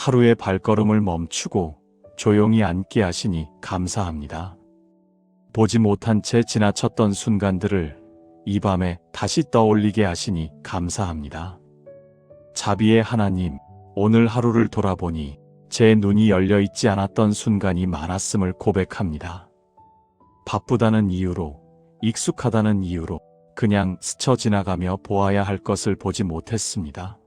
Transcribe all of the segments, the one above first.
하루의 발걸음을 멈추고 조용히 앉게 하시니 감사합니다. 보지 못한 채 지나쳤던 순간들을 이 밤에 다시 떠올리게 하시니 감사합니다. 자비의 하나님, 오늘 하루를 돌아보니 제 눈이 열려 있지 않았던 순간이 많았음을 고백합니다. 바쁘다는 이유로, 익숙하다는 이유로 그냥 스쳐 지나가며 보아야 할 것을 보지 못했습니다.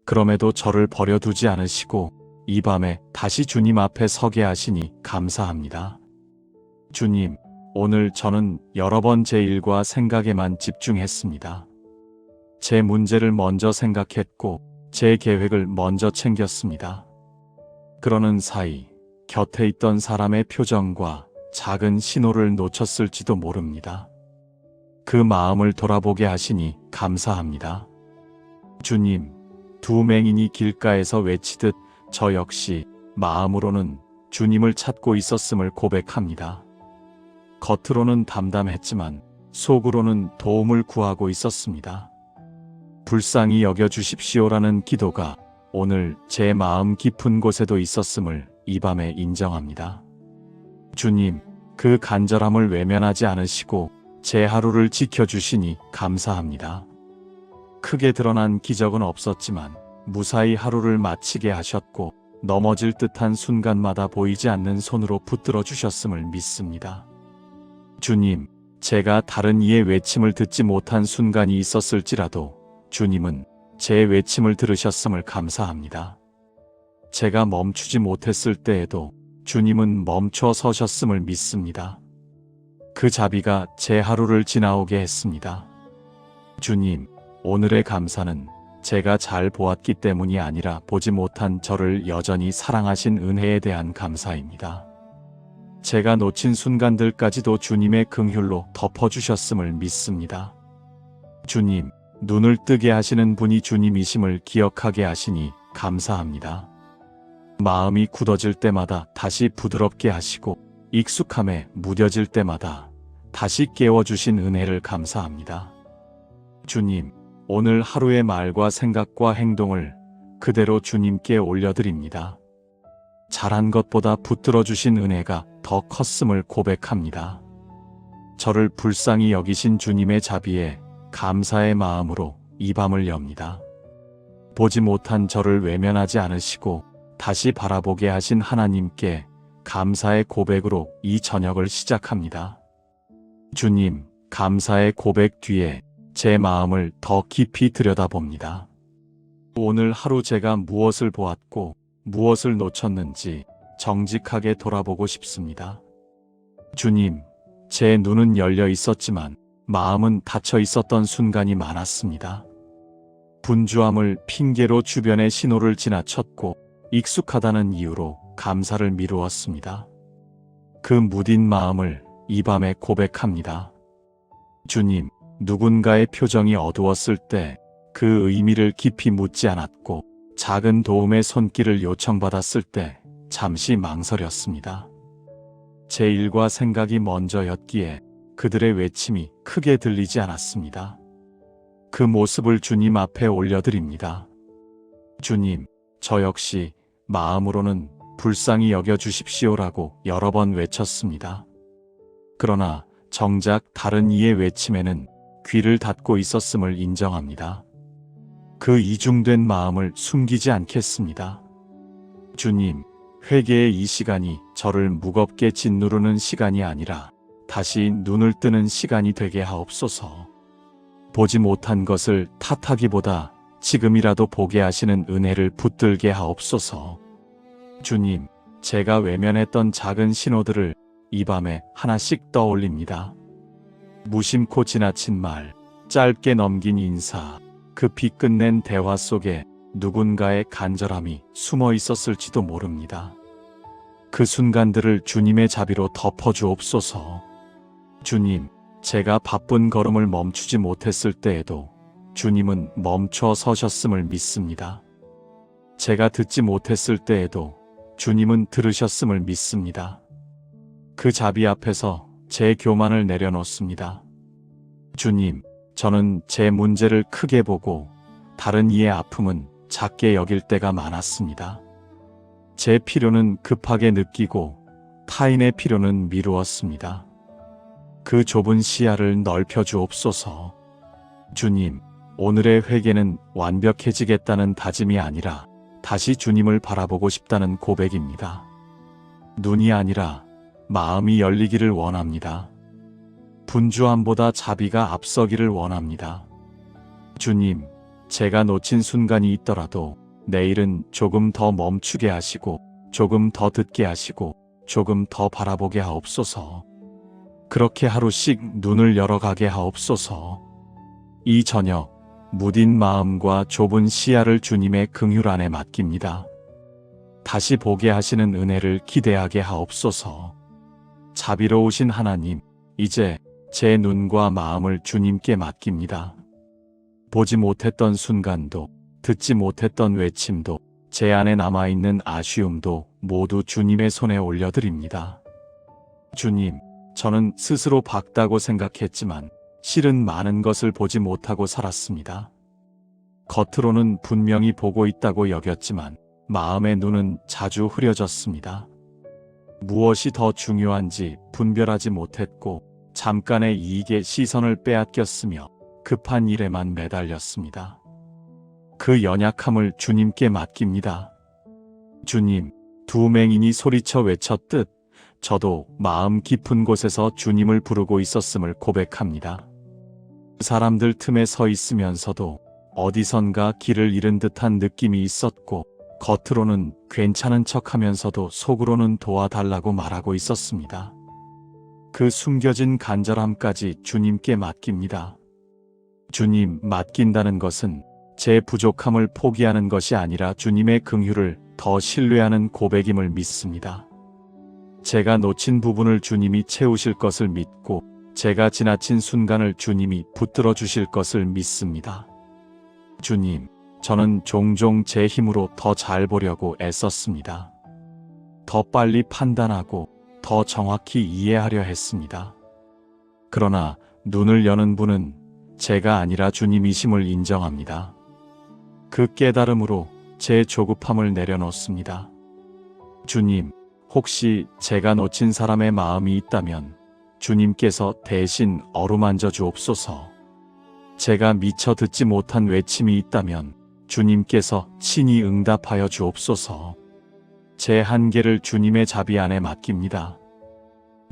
그럼에도 저를 버려두지 않으시고 이 밤에 다시 주님 앞에 서게 하시니 감사합니다. 주님, 오늘 저는 여러 번 제 일과 생각에만 집중했습니다. 제 문제를 먼저 생각했고 제 계획을 먼저 챙겼습니다. 그러는 사이 곁에 있던 사람의 표정과 작은 신호를 놓쳤을지도 모릅니다. 그 마음을 돌아보게 하시니 감사합니다. 주님, 두 맹인이 길가에서 외치듯 저 역시 마음으로는 주님을 찾고 있었음을 고백합니다. 겉으로는 담담했지만 속으로는 도움을 구하고 있었습니다. 불쌍히 여겨주십시오라는 기도가 오늘 제 마음 깊은 곳에도 있었음을 이 밤에 인정합니다. 주님, 그 간절함을 외면하지 않으시고 제 하루를 지켜주시니 감사합니다. 크게 드러난 기적은 없었지만 무사히 하루를 마치게 하셨고 넘어질 듯한 순간마다 보이지 않는 손으로 붙들어 주셨음을 믿습니다. 주님, 제가 다른 이의 외침을 듣지 못한 순간이 있었을지라도 주님은 제 외침을 들으셨음을 감사합니다. 제가 멈추지 못했을 때에도 주님은 멈춰 서셨음을 믿습니다. 그 자비가 제 하루를 지나오게 했습니다. 주님, 오늘의 감사는 제가 잘 보았기 때문이 아니라 보지 못한 저를 여전히 사랑하신 은혜에 대한 감사입니다. 제가 놓친 순간들까지도 주님의 긍휼로 덮어주셨음을 믿습니다. 주님, 눈을 뜨게 하시는 분이 주님이심을 기억하게 하시니 감사합니다. 마음이 굳어질 때마다 다시 부드럽게 하시고 익숙함에 무뎌질 때마다 다시 깨워주신 은혜를 감사합니다. 주님, 오늘 하루의 말과 생각과 행동을 그대로 주님께 올려드립니다. 잘한 것보다 붙들어주신 은혜가 더 컸음을 고백합니다. 저를 불쌍히 여기신 주님의 자비에 감사의 마음으로 이 밤을 엽니다. 보지 못한 저를 외면하지 않으시고 다시 바라보게 하신 하나님께 감사의 고백으로 이 저녁을 시작합니다. 주님, 감사의 고백 뒤에 제 마음을 더 깊이 들여다봅니다. 오늘 하루 제가 무엇을 보았고 무엇을 놓쳤는지 정직하게 돌아보고 싶습니다. 주님, 제 눈은 열려 있었지만 마음은 닫혀 있었던 순간이 많았습니다. 분주함을 핑계로 주변의 신호를 지나쳤고 익숙하다는 이유로 감사를 미루었습니다. 그 무딘 마음을 이 밤에 고백합니다. 주님, 누군가의 표정이 어두웠을 때 그 의미를 깊이 묻지 않았고 작은 도움의 손길을 요청받았을 때 잠시 망설였습니다. 제 일과 생각이 먼저였기에 그들의 외침이 크게 들리지 않았습니다. 그 모습을 주님 앞에 올려드립니다. 주님, 저 역시 마음으로는 불쌍히 여겨주십시오라고 여러 번 외쳤습니다. 그러나 정작 다른 이의 외침에는 귀를 닫고 있었음을 인정합니다. 그 이중된 마음을 숨기지 않겠습니다. 주님, 회개의 이 시간이 저를 무겁게 짓누르는 시간이 아니라 다시 눈을 뜨는 시간이 되게 하옵소서. 보지 못한 것을 탓하기보다 지금이라도 보게 하시는 은혜를 붙들게 하옵소서. 주님, 제가 외면했던 작은 신호들을 이 밤에 하나씩 떠올립니다. 무심코 지나친 말, 짧게 넘긴 인사, 급히 끝낸 대화 속에 누군가의 간절함이 숨어 있었을지도 모릅니다. 그 순간들을 주님의 자비로 덮어주옵소서. 주님, 제가 바쁜 걸음을 멈추지 못했을 때에도 주님은 멈춰 서셨음을 믿습니다. 제가 듣지 못했을 때에도 주님은 들으셨음을 믿습니다. 그 자비 앞에서 제 교만을 내려놓습니다. 주님, 저는 제 문제를 크게 보고 다른 이의 아픔은 작게 여길 때가 많았습니다. 제 필요는 급하게 느끼고 타인의 필요는 미루었습니다. 그 좁은 시야를 넓혀 주옵소서. 주님, 오늘의 회개는 완벽해지겠다는 다짐이 아니라 다시 주님을 바라보고 싶다는 고백입니다. 눈이 아니라 마음이 열리기를 원합니다. 분주함보다 자비가 앞서기를 원합니다. 주님, 제가 놓친 순간이 있더라도 내일은 조금 더 멈추게 하시고 조금 더 듣게 하시고 조금 더 바라보게 하옵소서. 그렇게 하루씩 눈을 열어가게 하옵소서. 이 저녁 무딘 마음과 좁은 시야를 주님의 긍휼 안에 맡깁니다. 다시 보게 하시는 은혜를 기대하게 하옵소서. 자비로우신 하나님, 이제 제 눈과 마음을 주님께 맡깁니다. 보지 못했던 순간도, 듣지 못했던 외침도, 제 안에 남아있는 아쉬움도 모두 주님의 손에 올려드립니다. 주님, 저는 스스로 밝다고 생각했지만 실은 많은 것을 보지 못하고 살았습니다. 겉으로는 분명히 보고 있다고 여겼지만 마음의 눈은 자주 흐려졌습니다. 무엇이 더 중요한지 분별하지 못했고 잠깐의 이익에 시선을 빼앗겼으며 급한 일에만 매달렸습니다. 그 연약함을 주님께 맡깁니다. 주님, 두 맹인이 소리쳐 외쳤듯 저도 마음 깊은 곳에서 주님을 부르고 있었음을 고백합니다. 사람들 틈에 서 있으면서도 어디선가 길을 잃은 듯한 느낌이 있었고 겉으로는 괜찮은 척하면서도 속으로는 도와달라고 말하고 있었습니다. 그 숨겨진 간절함까지 주님께 맡깁니다. 주님, 맡긴다는 것은 제 부족함을 포기하는 것이 아니라 주님의 긍휼을 더 신뢰하는 고백임을 믿습니다. 제가 놓친 부분을 주님이 채우실 것을 믿고 제가 지나친 순간을 주님이 붙들어 주실 것을 믿습니다. 주님, 저는 종종 제 힘으로 더 잘 보려고 애썼습니다. 더 빨리 판단하고 더 정확히 이해하려 했습니다. 그러나 눈을 여는 분은 제가 아니라 주님이심을 인정합니다. 그 깨달음으로 제 조급함을 내려놓습니다. 주님, 혹시 제가 놓친 사람의 마음이 있다면 주님께서 대신 어루만져 주옵소서. 제가 미처 듣지 못한 외침이 있다면 주님께서 친히 응답하여 주옵소서. 제 한계를 주님의 자비 안에 맡깁니다.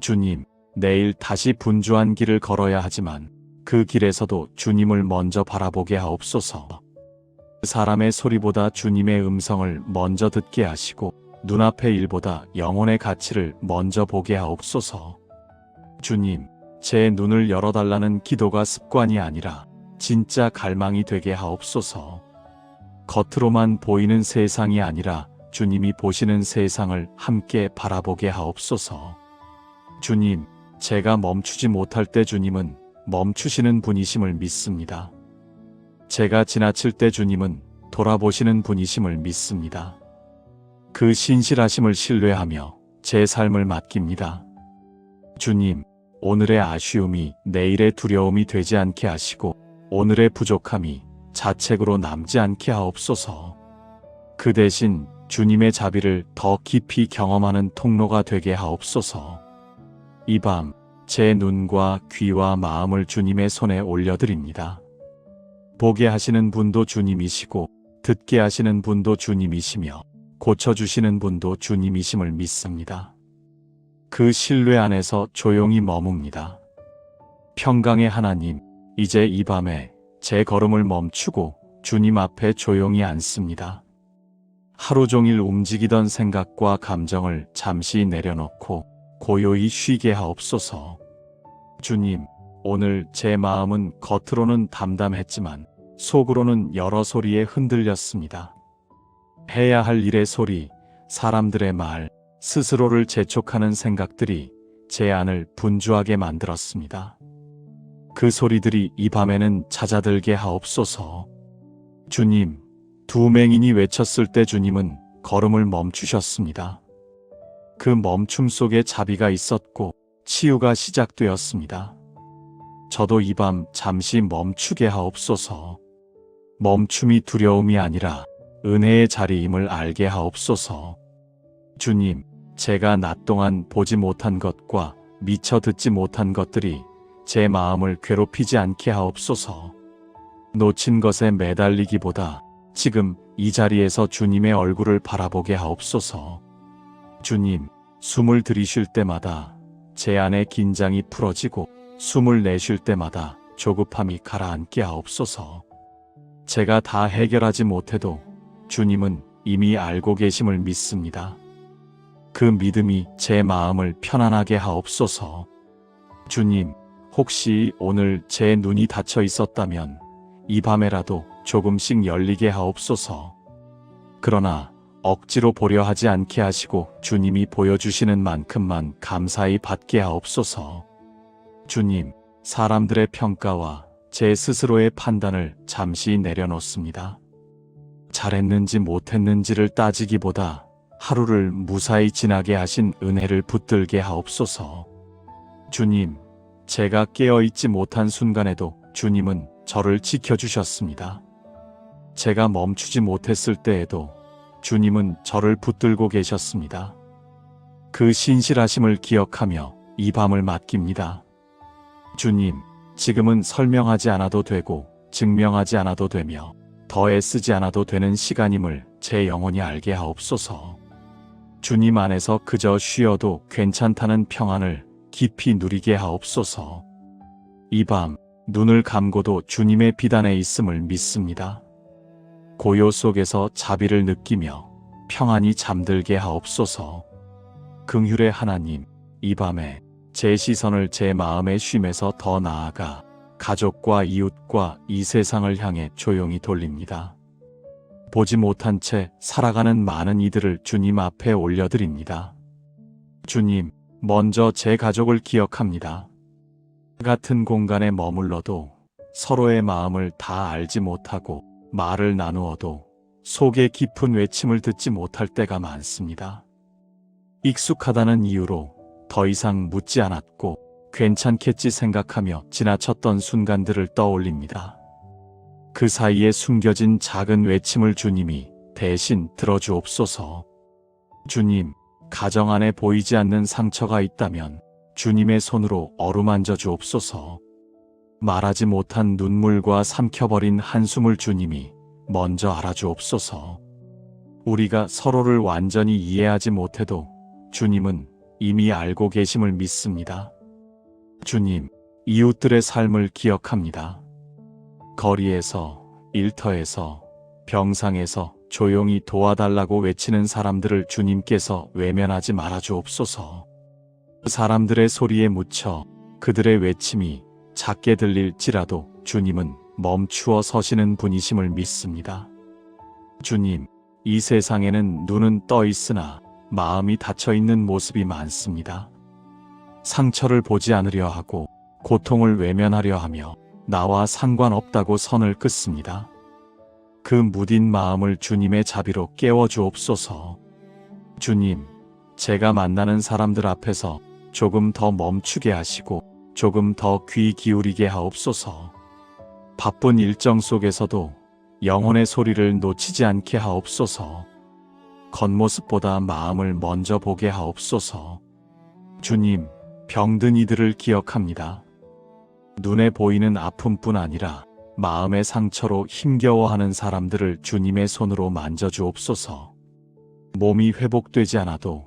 주님, 내일 다시 분주한 길을 걸어야 하지만 그 길에서도 주님을 먼저 바라보게 하옵소서. 사람의 소리보다 주님의 음성을 먼저 듣게 하시고 눈앞의 일보다 영혼의 가치를 먼저 보게 하옵소서. 주님, 제 눈을 열어달라는 기도가 습관이 아니라 진짜 갈망이 되게 하옵소서. 겉으로만 보이는 세상이 아니라 주님이 보시는 세상을 함께 바라보게 하옵소서. 주님, 제가 멈추지 못할 때 주님은 멈추시는 분이심을 믿습니다. 제가 지나칠 때 주님은 돌아보시는 분이심을 믿습니다. 그 신실하심을 신뢰하며 제 삶을 맡깁니다. 주님, 오늘의 아쉬움이 내일의 두려움이 되지 않게 하시고 오늘의 부족함이 자책으로 남지 않게 하옵소서. 그 대신 주님의 자비를 더 깊이 경험하는 통로가 되게 하옵소서. 이 밤 제 눈과 귀와 마음을 주님의 손에 올려드립니다. 보게 하시는 분도 주님이시고 듣게 하시는 분도 주님이시며 고쳐주시는 분도 주님이심을 믿습니다. 그 신뢰 안에서 조용히 머뭅니다. 평강의 하나님, 이제 이 밤에 제 걸음을 멈추고 주님 앞에 조용히 앉습니다. 하루 종일 움직이던 생각과 감정을 잠시 내려놓고 고요히 쉬게 하옵소서. 주님, 오늘 제 마음은 겉으로는 담담했지만 속으로는 여러 소리에 흔들렸습니다. 해야 할 일의 소리, 사람들의 말, 스스로를 재촉하는 생각들이 제 안을 분주하게 만들었습니다. 그 소리들이 이 밤에는 잦아들게 하옵소서. 주님, 두 맹인이 외쳤을 때 주님은 걸음을 멈추셨습니다. 그 멈춤 속에 자비가 있었고 치유가 시작되었습니다. 저도 이 밤 잠시 멈추게 하옵소서. 멈춤이 두려움이 아니라 은혜의 자리임을 알게 하옵소서. 주님, 제가 낮 동안 보지 못한 것과 미처 듣지 못한 것들이 제 마음을 괴롭히지 않게 하옵소서. 놓친 것에 매달리기보다 지금 이 자리에서 주님의 얼굴을 바라보게 하옵소서. 주님, 숨을 들이쉴 때마다 제 안의 긴장이 풀어지고 숨을 내쉴 때마다 조급함이 가라앉게 하옵소서. 제가 다 해결하지 못해도 주님은 이미 알고 계심을 믿습니다. 그 믿음이 제 마음을 편안하게 하옵소서. 주님, 혹시 오늘 제 눈이 닫혀 있었다면 이 밤에라도 조금씩 열리게 하옵소서. 그러나 억지로 보려 하지 않게 하시고 주님이 보여주시는 만큼만 감사히 받게 하옵소서. 주님, 사람들의 평가와 제 스스로의 판단을 잠시 내려놓습니다. 잘했는지 못했는지를 따지기보다 하루를 무사히 지나게 하신 은혜를 붙들게 하옵소서. 주님, 제가 깨어있지 못한 순간에도 주님은 저를 지켜주셨습니다. 제가 멈추지 못했을 때에도 주님은 저를 붙들고 계셨습니다. 그 신실하심을 기억하며 이 밤을 맡깁니다. 주님, 지금은 설명하지 않아도 되고 증명하지 않아도 되며 더 애쓰지 않아도 되는 시간임을 제 영혼이 알게 하옵소서. 주님 안에서 그저 쉬어도 괜찮다는 평안을 깊이 누리게 하옵소서. 이 밤 눈을 감고도 주님의 비단에 있음을 믿습니다. 고요 속에서 자비를 느끼며 평안히 잠들게 하옵소서. 긍휼의 하나님, 이 밤에 제 시선을 제 마음의 쉼에서 더 나아가 가족과 이웃과 이 세상을 향해 조용히 돌립니다. 보지 못한 채 살아가는 많은 이들을 주님 앞에 올려드립니다. 주님, 먼저 제 가족을 기억합니다. 같은 공간에 머물러도 서로의 마음을 다 알지 못하고 말을 나누어도 속의 깊은 외침을 듣지 못할 때가 많습니다. 익숙하다는 이유로 더 이상 묻지 않았고 괜찮겠지 생각하며 지나쳤던 순간들을 떠올립니다. 그 사이에 숨겨진 작은 외침을 주님이 대신 들어주옵소서. 주님, 가정 안에 보이지 않는 상처가 있다면 주님의 손으로 어루만져 주옵소서. 말하지 못한 눈물과 삼켜버린 한숨을 주님이 먼저 알아주옵소서. 우리가 서로를 완전히 이해하지 못해도 주님은 이미 알고 계심을 믿습니다. 주님, 이웃들의 삶을 기억합니다. 거리에서, 일터에서, 병상에서 조용히 도와달라고 외치는 사람들을 주님께서 외면하지 말아 주옵소서. 사람들의 소리에 묻혀 그들의 외침이 작게 들릴지라도 주님은 멈추어 서시는 분이심을 믿습니다. 주님, 이 세상에는 눈은 떠 있으나 마음이 닫혀 있는 모습이 많습니다. 상처를 보지 않으려 하고 고통을 외면하려 하며 나와 상관없다고 선을 긋습니다. 그 무딘 마음을 주님의 자비로 깨워 주옵소서. 주님, 제가 만나는 사람들 앞에서 조금 더 멈추게 하시고 조금 더 귀 기울이게 하옵소서. 바쁜 일정 속에서도 영혼의 소리를 놓치지 않게 하옵소서. 겉모습보다 마음을 먼저 보게 하옵소서. 주님, 병든 이들을 기억합니다. 눈에 보이는 아픔뿐 아니라 마음의 상처로 힘겨워하는 사람들을 주님의 손으로 만져주옵소서. 몸이 회복되지 않아도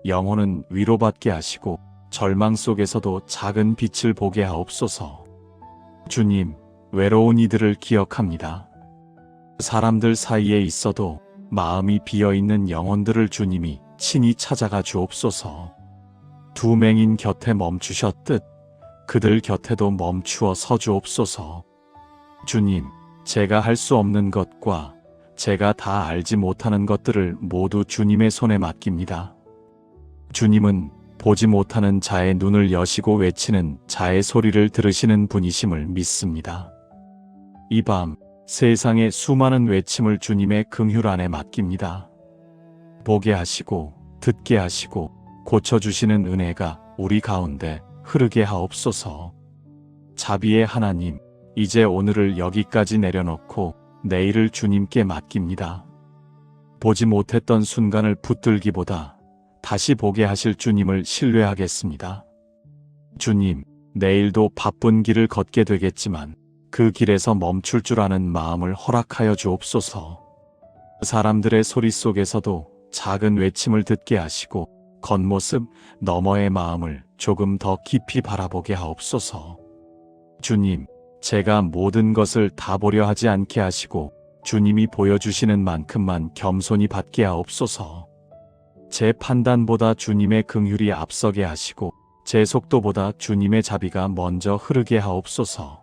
영혼은 위로받게 하시고 절망 속에서도 작은 빛을 보게 하옵소서. 주님, 외로운 이들을 기억합니다. 사람들 사이에 있어도 마음이 비어있는 영혼들을 주님이 친히 찾아가 주옵소서. 두 맹인 곁에 멈추셨듯 그들 곁에도 멈추어 서주옵소서. 주님, 제가 할 수 없는 것과 제가 다 알지 못하는 것들을 모두 주님의 손에 맡깁니다. 주님은 보지 못하는 자의 눈을 여시고 외치는 자의 소리를 들으시는 분이심을 믿습니다. 이 밤 세상의 수많은 외침을 주님의 긍휼 안에 맡깁니다. 보게 하시고 듣게 하시고 고쳐주시는 은혜가 우리 가운데 흐르게 하옵소서. 자비의 하나님, 이제 오늘을 여기까지 내려놓고 내일을 주님께 맡깁니다. 보지 못했던 순간을 붙들기보다 다시 보게 하실 주님을 신뢰하겠습니다. 주님, 내일도 바쁜 길을 걷게 되겠지만 그 길에서 멈출 줄 아는 마음을 허락하여 주옵소서. 사람들의 소리 속에서도 작은 외침을 듣게 하시고 겉모습 너머의 마음을 조금 더 깊이 바라보게 하옵소서. 주님, 제가 모든 것을 다 보려 하지 않게 하시고 주님이 보여주시는 만큼만 겸손히 받게 하옵소서. 제 판단보다 주님의 긍휼이 앞서게 하시고 제 속도보다 주님의 자비가 먼저 흐르게 하옵소서.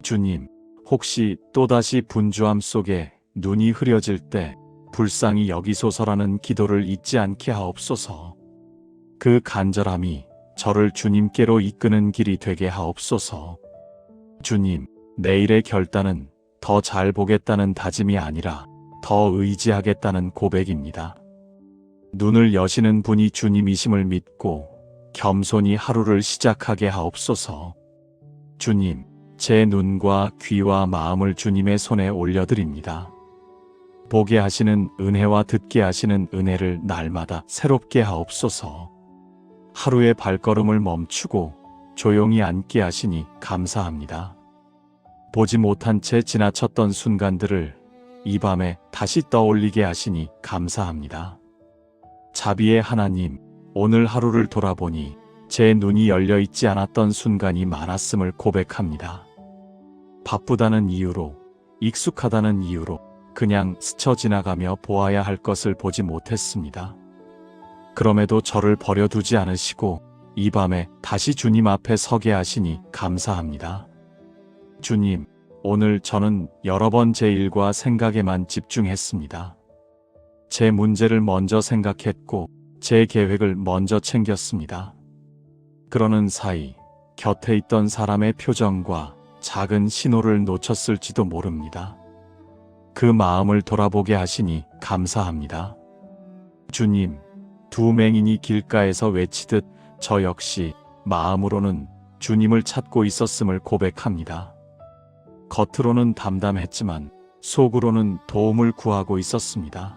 주님, 혹시 또다시 분주함 속에 눈이 흐려질 때 불쌍히 여기소서라는 기도를 잊지 않게 하옵소서. 그 간절함이 저를 주님께로 이끄는 길이 되게 하옵소서. 주님, 내일의 결단은 더 잘 보겠다는 다짐이 아니라 더 의지하겠다는 고백입니다. 눈을 여시는 분이 주님이심을 믿고 겸손히 하루를 시작하게 하옵소서. 주님, 제 눈과 귀와 마음을 주님의 손에 올려드립니다. 보게 하시는 은혜와 듣게 하시는 은혜를 날마다 새롭게 하옵소서. 하루의 발걸음을 멈추고 조용히 앉게 하시니 감사합니다. 보지 못한 채 지나쳤던 순간들을 이 밤에 다시 떠올리게 하시니 감사합니다. 자비의 하나님, 오늘 하루를 돌아보니 제 눈이 열려 있지 않았던 순간이 많았음을 고백합니다. 바쁘다는 이유로, 익숙하다는 이유로 그냥 스쳐 지나가며 보아야 할 것을 보지 못했습니다. 그럼에도 저를 버려두지 않으시고 이 밤에 다시 주님 앞에 서게 하시니 감사합니다. 주님, 오늘 저는 여러 번 제 일과 생각에만 집중했습니다. 제 문제를 먼저 생각했고 제 계획을 먼저 챙겼습니다. 그러는 사이 곁에 있던 사람의 표정과 작은 신호를 놓쳤을지도 모릅니다. 그 마음을 돌아보게 하시니 감사합니다. 주님, 두 맹인이 길가에서 외치듯 저 역시 마음으로는 주님을 찾고 있었음을 고백합니다. 겉으로는 담담했지만 속으로는 도움을 구하고 있었습니다.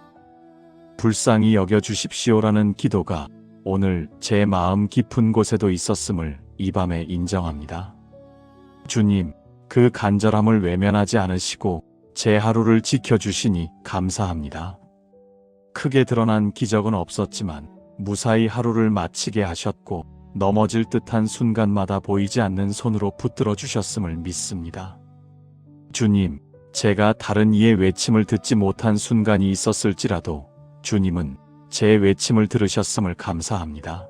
불쌍히 여겨주십시오라는 기도가 오늘 제 마음 깊은 곳에도 있었음을 이 밤에 인정합니다. 주님, 그 간절함을 외면하지 않으시고 제 하루를 지켜주시니 감사합니다. 크게 드러난 기적은 없었지만 무사히 하루를 마치게 하셨고 넘어질 듯한 순간마다 보이지 않는 손으로 붙들어 주셨음을 믿습니다. 주님, 제가 다른 이의 외침을 듣지 못한 순간이 있었을지라도 주님은 제 외침을 들으셨음을 감사합니다.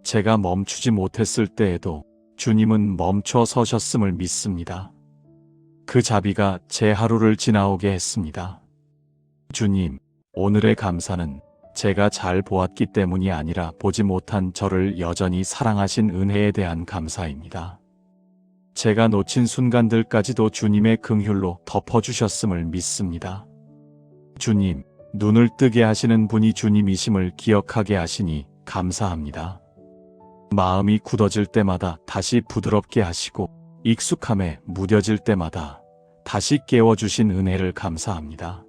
제가 멈추지 못했을 때에도 주님은 멈춰 서셨음을 믿습니다. 그 자비가 제 하루를 지나오게 했습니다. 주님, 오늘의 감사는 제가 잘 보았기 때문이 아니라 보지 못한 저를 여전히 사랑하신 은혜에 대한 감사입니다. 제가 놓친 순간들까지도 주님의 긍휼로 덮어주셨음을 믿습니다. 주님, 눈을 뜨게 하시는 분이 주님이심을 기억하게 하시니 감사합니다. 마음이 굳어질 때마다 다시 부드럽게 하시고 익숙함에 무뎌질 때마다 다시 깨워주신 은혜를 감사합니다.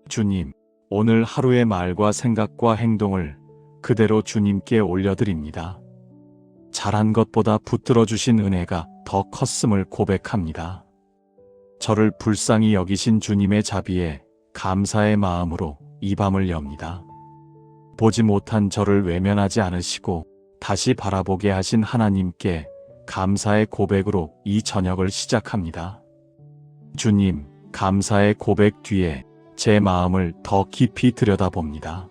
주님, 오늘 하루의 말과 생각과 행동을 그대로 주님께 올려드립니다. 잘한 것보다 붙들어 주신 은혜가 더 컸음을 고백합니다. 저를 불쌍히 여기신 주님의 자비에 감사의 마음으로 이 밤을 엽니다. 보지 못한 저를 외면하지 않으시고 다시 바라보게 하신 하나님께 감사의 고백으로 이 저녁을 시작합니다. 주님, 감사의 고백 뒤에 제 마음을 더 깊이 들여다봅니다.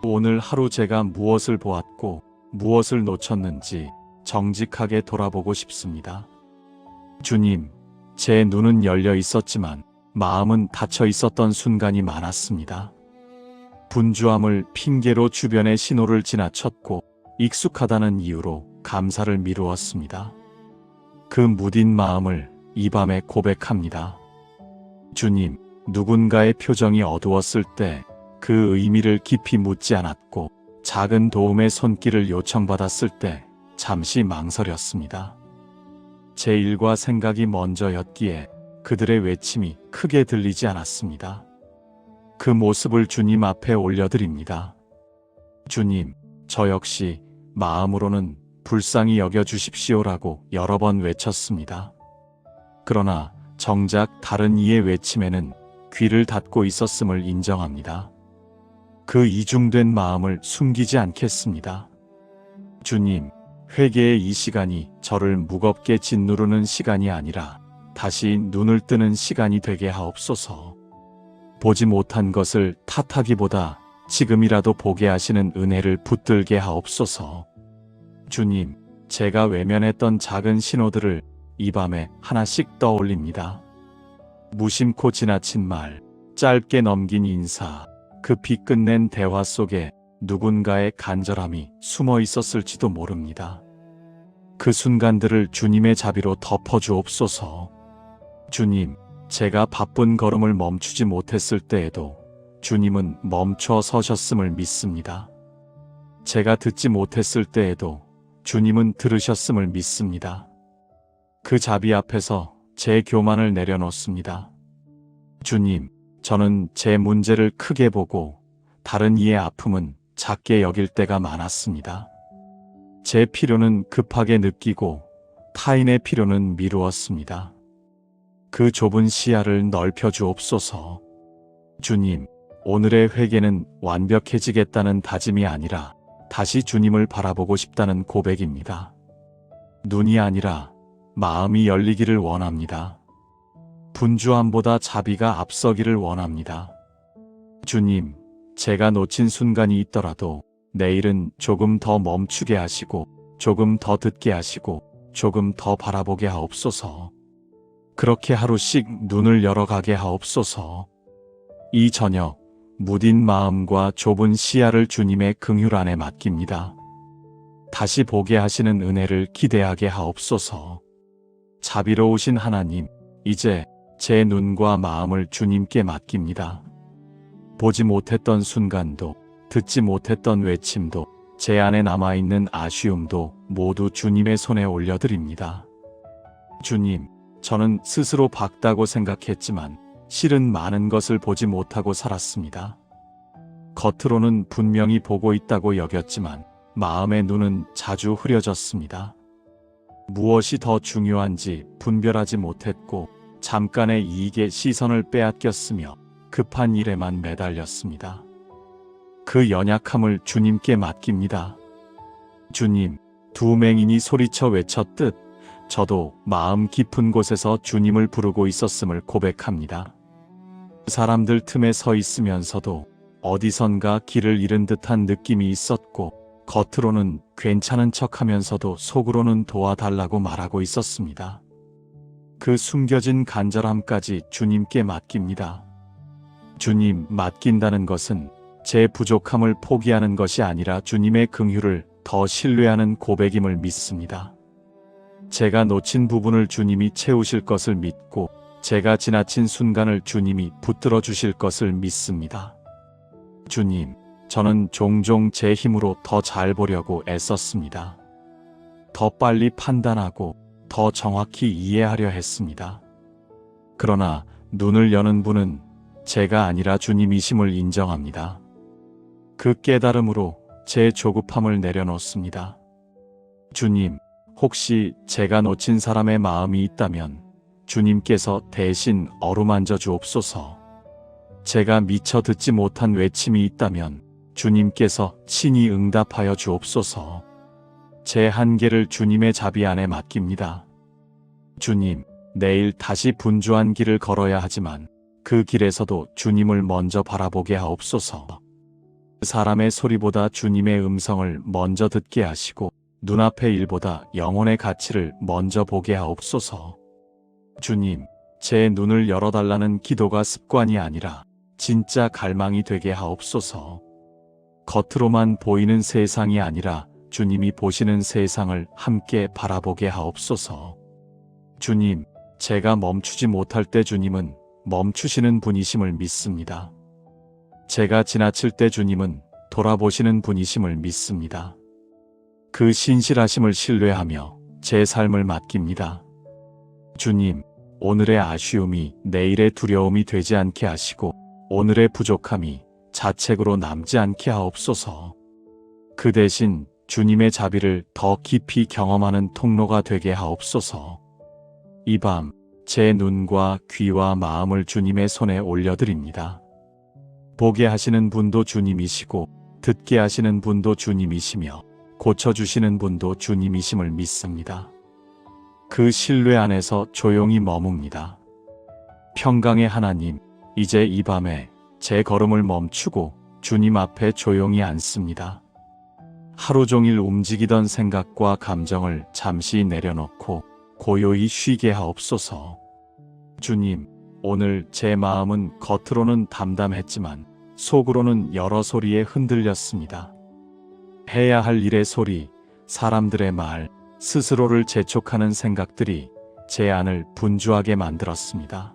오늘 하루 제가 무엇을 보았고 무엇을 놓쳤는지 정직하게 돌아보고 싶습니다. 주님, 제 눈은 열려 있었지만 마음은 닫혀 있었던 순간이 많았습니다. 분주함을 핑계로 주변의 신호를 지나쳤고 익숙하다는 이유로 감사를 미루었습니다. 그 무딘 마음을 이 밤에 고백합니다. 주님, 누군가의 표정이 어두웠을 때 그 의미를 깊이 묻지 않았고 작은 도움의 손길을 요청받았을 때 잠시 망설였습니다. 제 일과 생각이 먼저였기에 그들의 외침이 크게 들리지 않았습니다. 그 모습을 주님 앞에 올려드립니다. 주님, 저 역시 마음으로는 불쌍히 여겨주십시오라고 여러 번 외쳤습니다. 그러나 정작 다른 이의 외침에는 귀를 닫고 있었음을 인정합니다. 그 이중된 마음을 숨기지 않겠습니다. 주님, 회개의 이 시간이 저를 무겁게 짓누르는 시간이 아니라 다시 눈을 뜨는 시간이 되게 하옵소서. 보지 못한 것을 탓하기보다 지금이라도 보게 하시는 은혜를 붙들게 하옵소서. 주님, 제가 외면했던 작은 신호들을 이 밤에 하나씩 떠올립니다. 무심코 지나친 말, 짧게 넘긴 인사, 급히 끝낸 대화 속에 누군가의 간절함이 숨어 있었을지도 모릅니다. 그 순간들을 주님의 자비로 덮어주옵소서. 주님, 제가 바쁜 걸음을 멈추지 못했을 때에도 주님은 멈춰 서셨음을 믿습니다. 제가 듣지 못했을 때에도 주님은 들으셨음을 믿습니다. 그 자비 앞에서 제 교만을 내려놓습니다. 주님, 저는 제 문제를 크게 보고 다른 이의 아픔은 작게 여길 때가 많았습니다. 제 필요는 급하게 느끼고 타인의 필요는 미루었습니다. 그 좁은 시야를 넓혀 주옵소서. 주님, 오늘의 회개는 완벽해지겠다는 다짐이 아니라 다시 주님을 바라보고 싶다는 고백입니다. 눈이 아니라 마음이 열리기를 원합니다. 분주함보다 자비가 앞서기를 원합니다. 주님, 제가 놓친 순간이 있더라도 내일은 조금 더 멈추게 하시고 조금 더 듣게 하시고 조금 더 바라보게 하옵소서. 그렇게 하루씩 눈을 열어가게 하옵소서. 이 저녁 무딘 마음과 좁은 시야를 주님의 긍휼 안에 맡깁니다. 다시 보게 하시는 은혜를 기대하게 하옵소서. 자비로우신 하나님, 이제 제 눈과 마음을 주님께 맡깁니다. 보지 못했던 순간도, 듣지 못했던 외침도, 제 안에 남아있는 아쉬움도 모두 주님의 손에 올려드립니다. 주님, 저는 스스로 밝다고 생각했지만 실은 많은 것을 보지 못하고 살았습니다. 겉으로는 분명히 보고 있다고 여겼지만 마음의 눈은 자주 흐려졌습니다. 무엇이 더 중요한지 분별하지 못했고 잠깐의 이익에 시선을 빼앗겼으며 급한 일에만 매달렸습니다. 그 연약함을 주님께 맡깁니다. 주님, 두 맹인이 소리쳐 외쳤듯 저도 마음 깊은 곳에서 주님을 부르고 있었음을 고백합니다. 사람들 틈에 서 있으면서도 어디선가 길을 잃은 듯한 느낌이 있었고 겉으로는 괜찮은 척하면서도 속으로는 도와달라고 말하고 있었습니다. 그 숨겨진 간절함까지 주님께 맡깁니다. 주님, 맡긴다는 것은 제 부족함을 포기하는 것이 아니라 주님의 긍휼을 더 신뢰하는 고백임을 믿습니다. 제가 놓친 부분을 주님이 채우실 것을 믿고 제가 지나친 순간을 주님이 붙들어 주실 것을 믿습니다. 주님, 저는 종종 제 힘으로 더 잘 보려고 애썼습니다. 더 빨리 판단하고 더 정확히 이해하려 했습니다. 그러나 눈을 여는 분은 제가 아니라 주님이심을 인정합니다. 그 깨달음으로 제 조급함을 내려놓습니다. 주님, 혹시 제가 놓친 사람의 마음이 있다면 주님께서 대신 어루만져 주옵소서. 제가 미처 듣지 못한 외침이 있다면 주님께서 친히 응답하여 주옵소서. 제 한계를 주님의 자비 안에 맡깁니다. 주님, 내일 다시 분주한 길을 걸어야 하지만 그 길에서도 주님을 먼저 바라보게 하옵소서. 사람의 소리보다 주님의 음성을 먼저 듣게 하시고 눈앞의 일보다 영혼의 가치를 먼저 보게 하옵소서. 주님, 제 눈을 열어달라는 기도가 습관이 아니라 진짜 갈망이 되게 하옵소서. 겉으로만 보이는 세상이 아니라 주님이 보시는 세상을 함께 바라보게 하옵소서. 주님, 제가 멈추지 못할 때 주님은 멈추시는 분이심을 믿습니다. 제가 지나칠 때 주님은 돌아보시는 분이심을 믿습니다. 그 신실하심을 신뢰하며 제 삶을 맡깁니다. 주님, 오늘의 아쉬움이 내일의 두려움이 되지 않게 하시고 오늘의 부족함이 자책으로 남지 않게 하옵소서. 그 대신 주님의 자비를 더 깊이 경험하는 통로가 되게 하옵소서. 이 밤 제 눈과 귀와 마음을 주님의 손에 올려드립니다. 보게 하시는 분도 주님이시고 듣게 하시는 분도 주님이시며 고쳐주시는 분도 주님이심을 믿습니다. 그 신뢰 안에서 조용히 머뭅니다. 평강의 하나님, 이제 이 밤에 제 걸음을 멈추고 주님 앞에 조용히 앉습니다. 하루 종일 움직이던 생각과 감정을 잠시 내려놓고 고요히 쉬게 하옵소서. 주님, 오늘 제 마음은 겉으로는 담담했지만 속으로는 여러 소리에 흔들렸습니다. 해야 할 일의 소리, 사람들의 말, 스스로를 재촉하는 생각들이 제 안을 분주하게 만들었습니다.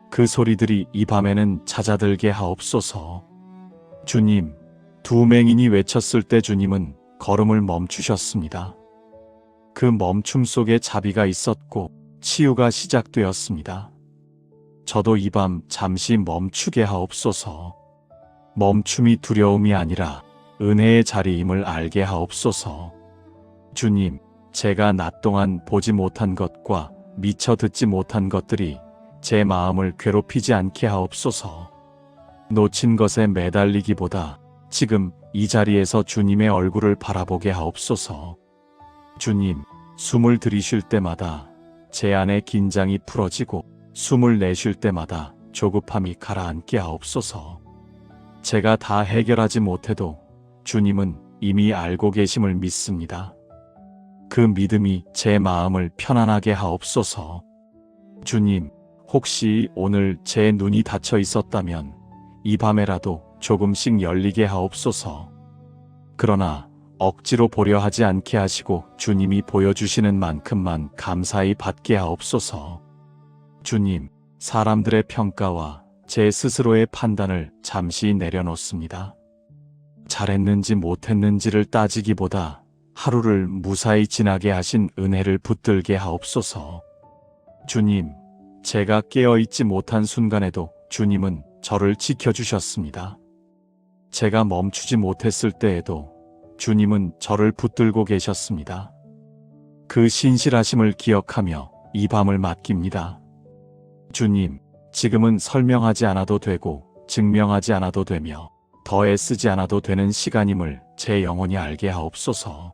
그 소리들이 이 밤에는 잦아들게 하옵소서. 주님, 두 맹인이 외쳤을 때 주님은 걸음을 멈추셨습니다. 그 멈춤 속에 자비가 있었고 치유가 시작되었습니다. 저도 이 밤 잠시 멈추게 하옵소서. 멈춤이 두려움이 아니라 은혜의 자리임을 알게 하옵소서. 주님, 제가 낮 동안 보지 못한 것과 미처 듣지 못한 것들이 제 마음을 괴롭히지 않게 하옵소서. 놓친 것에 매달리기보다 지금 이 자리에서 주님의 얼굴을 바라보게 하옵소서. 주님, 숨을 들이쉴 때마다 제 안의 긴장이 풀어지고 숨을 내쉴 때마다 조급함이 가라앉게 하옵소서. 제가 다 해결하지 못해도 주님은 이미 알고 계심을 믿습니다. 그 믿음이 제 마음을 편안하게 하옵소서. 주님, 혹시 오늘 제 눈이 닫혀 있었다면 이 밤에라도 조금씩 열리게 하옵소서. 그러나 억지로 보려 하지 않게 하시고 주님이 보여주시는 만큼만 감사히 받게 하옵소서. 주님, 사람들의 평가와 제 스스로의 판단을 잠시 내려놓습니다. 잘했는지 못했는지를 따지기보다 하루를 무사히 지나게 하신 은혜를 붙들게 하옵소서. 주님, 제가 깨어있지 못한 순간에도 주님은 저를 지켜주셨습니다. 제가 멈추지 못했을 때에도 주님은 저를 붙들고 계셨습니다. 그 신실하심을 기억하며 이 밤을 맡깁니다. 주님, 지금은 설명하지 않아도 되고 증명하지 않아도 되며 더 애쓰지 않아도 되는 시간임을 제 영혼이 알게 하옵소서.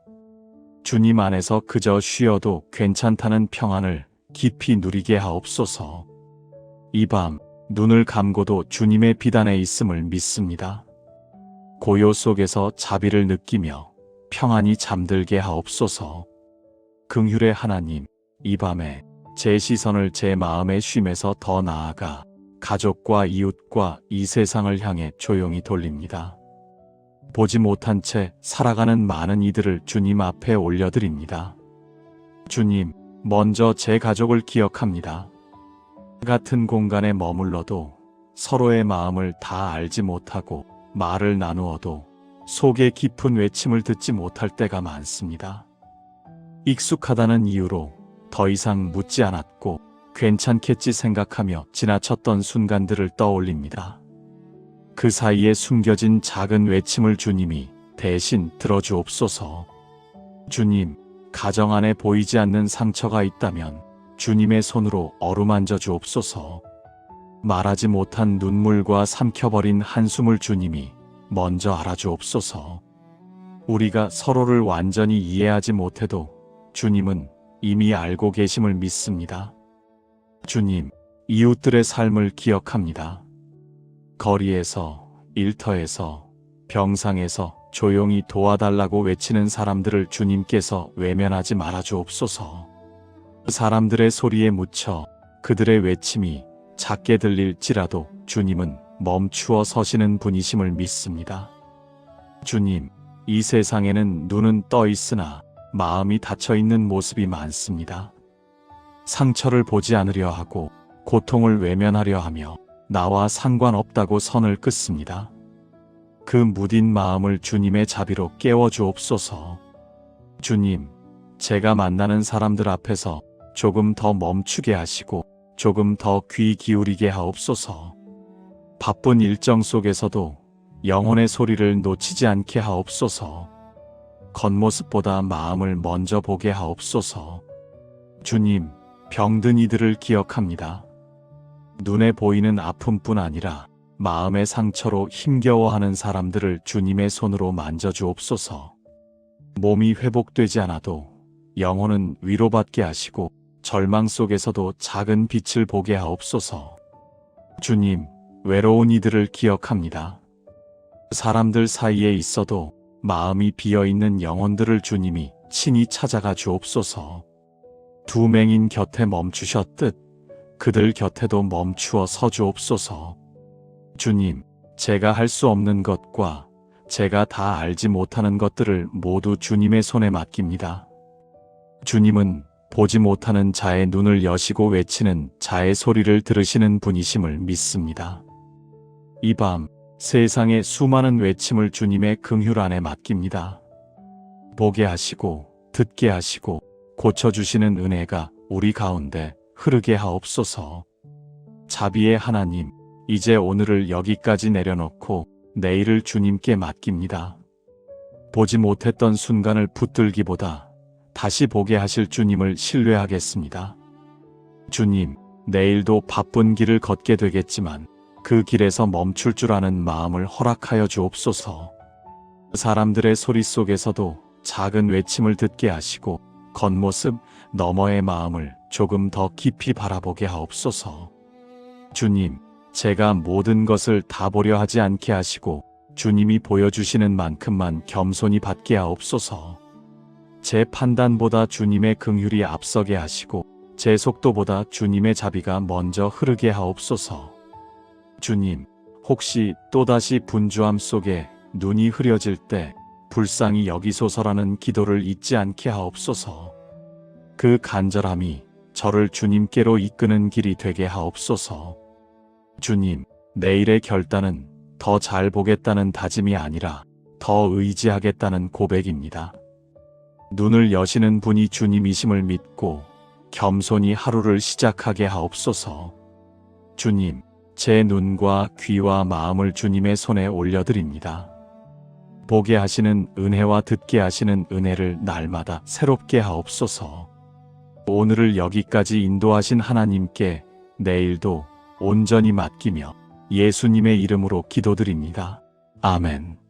주님 안에서 그저 쉬어도 괜찮다는 평안을 깊이 누리게 하옵소서. 이 밤 눈을 감고도 주님의 비단에 있음을 믿습니다. 고요 속에서 자비를 느끼며 평안히 잠들게 하옵소서. 긍휼의 하나님, 이 밤에 제 시선을 제 마음의 쉼에서 더 나아가 가족과 이웃과 이 세상을 향해 조용히 돌립니다. 보지 못한 채 살아가는 많은 이들을 주님 앞에 올려드립니다. 주님, 먼저 제 가족을 기억합니다. 같은 공간에 머물러도 서로의 마음을 다 알지 못하고 말을 나누어도 속의 깊은 외침을 듣지 못할 때가 많습니다. 익숙하다는 이유로 더 이상 묻지 않았고 괜찮겠지 생각하며 지나쳤던 순간들을 떠올립니다. 그 사이에 숨겨진 작은 외침을 주님이 대신 들어주옵소서. 주님, 가정 안에 보이지 않는 상처가 있다면 주님의 손으로 어루만져 주옵소서. 말하지 못한 눈물과 삼켜버린 한숨을 주님이 먼저 알아주옵소서. 우리가 서로를 완전히 이해하지 못해도 주님은 이미 알고 계심을 믿습니다. 주님, 이웃들의 삶을 기억합니다. 거리에서, 일터에서, 병상에서 조용히 도와달라고 외치는 사람들을 주님께서 외면하지 말아 주옵소서. 사람들의 소리에 묻혀 그들의 외침이 작게 들릴지라도 주님은 멈추어 서시는 분이심을 믿습니다. 주님, 이 세상에는 눈은 떠 있으나 마음이 닫혀 있는 모습이 많습니다. 상처를 보지 않으려 하고 고통을 외면하려 하며 나와 상관없다고 선을 긋습니다. 그 무딘 마음을 주님의 자비로 깨워 주옵소서. 주님, 제가 만나는 사람들 앞에서 조금 더 멈추게 하시고 조금 더 귀 기울이게 하옵소서. 바쁜 일정 속에서도 영혼의 소리를 놓치지 않게 하옵소서. 겉모습보다 마음을 먼저 보게 하옵소서. 주님, 병든 이들을 기억합니다. 눈에 보이는 아픔뿐 아니라 마음의 상처로 힘겨워하는 사람들을 주님의 손으로 만져주옵소서. 몸이 회복되지 않아도 영혼은 위로받게 하시고 절망 속에서도 작은 빛을 보게 하옵소서. 주님, 외로운 이들을 기억합니다. 사람들 사이에 있어도 마음이 비어있는 영혼들을 주님이 친히 찾아가 주옵소서. 두 맹인 곁에 멈추셨듯 그들 곁에도 멈추어 서 주옵소서. 주님, 제가 할 수 없는 것과 제가 다 알지 못하는 것들을 모두 주님의 손에 맡깁니다. 주님은 보지 못하는 자의 눈을 여시고 외치는 자의 소리를 들으시는 분이심을 믿습니다. 이 밤 세상의 수많은 외침을 주님의 긍휼 안에 맡깁니다. 보게 하시고 듣게 하시고 고쳐주시는 은혜가 우리 가운데 흐르게 하옵소서. 자비의 하나님, 이제 오늘을 여기까지 내려놓고 내일을 주님께 맡깁니다. 보지 못했던 순간을 붙들기보다 다시 보게 하실 주님을 신뢰하겠습니다. 주님, 내일도 바쁜 길을 걷게 되겠지만 그 길에서 멈출 줄 아는 마음을 허락하여 주옵소서. 사람들의 소리 속에서도 작은 외침을 듣게 하시고 겉모습 너머의 마음을 조금 더 깊이 바라보게 하옵소서. 주님, 제가 모든 것을 다 보려 하지 않게 하시고 주님이 보여주시는 만큼만 겸손히 받게 하옵소서. 제 판단보다 주님의 긍휼이 앞서게 하시고 제 속도보다 주님의 자비가 먼저 흐르게 하옵소서. 주님, 혹시 또다시 분주함 속에 눈이 흐려질 때 불쌍히 여기소서라는 기도를 잊지 않게 하옵소서. 그 간절함이 저를 주님께로 이끄는 길이 되게 하옵소서. 주님, 내일의 결단은 더 잘 보겠다는 다짐이 아니라 더 의지하겠다는 고백입니다. 눈을 여시는 분이 주님이심을 믿고 겸손히 하루를 시작하게 하옵소서. 주님, 제 눈과 귀와 마음을 주님의 손에 올려드립니다. 보게 하시는 은혜와 듣게 하시는 은혜를 날마다 새롭게 하옵소서. 오늘을 여기까지 인도하신 하나님께 내일도 온전히 맡기며 예수님의 이름으로 기도드립니다. 아멘.